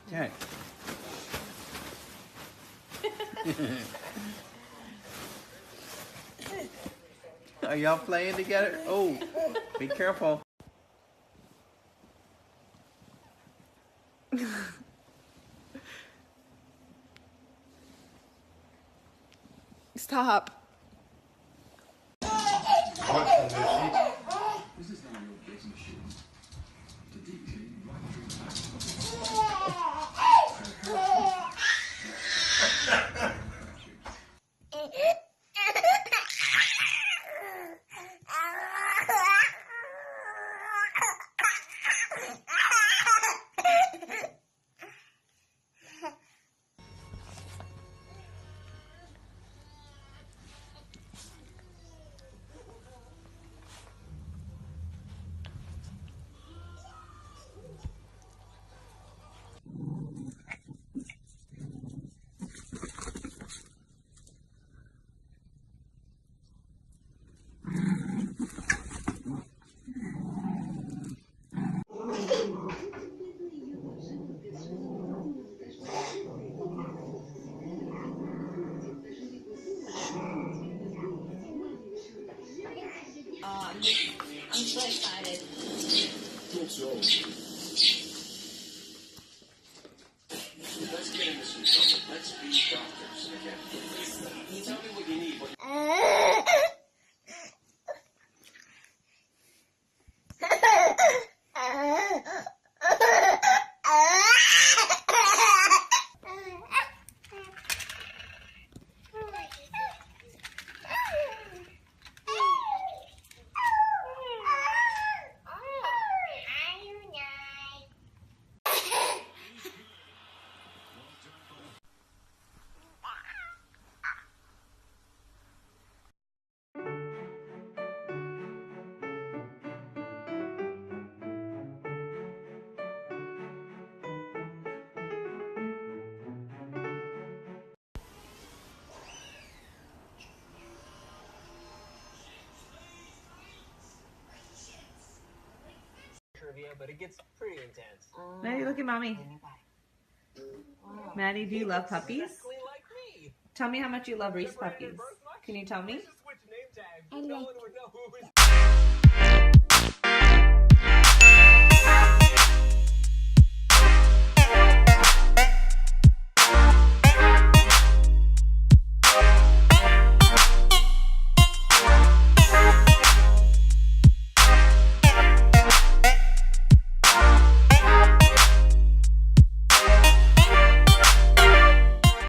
Okay. Are y'all playing together? Oh, be careful. Stop. I'm so excited. Let's get into some trouble. Let's be doctors again. Tell me what you need. Trivia, but it gets pretty intense. Maddie, look at mommy. Wow. Maddie, do you love puppies? Exactly like me. Tell me how much you love Reese puppies. Can you tell me? Switch name tags. I No like one would know who was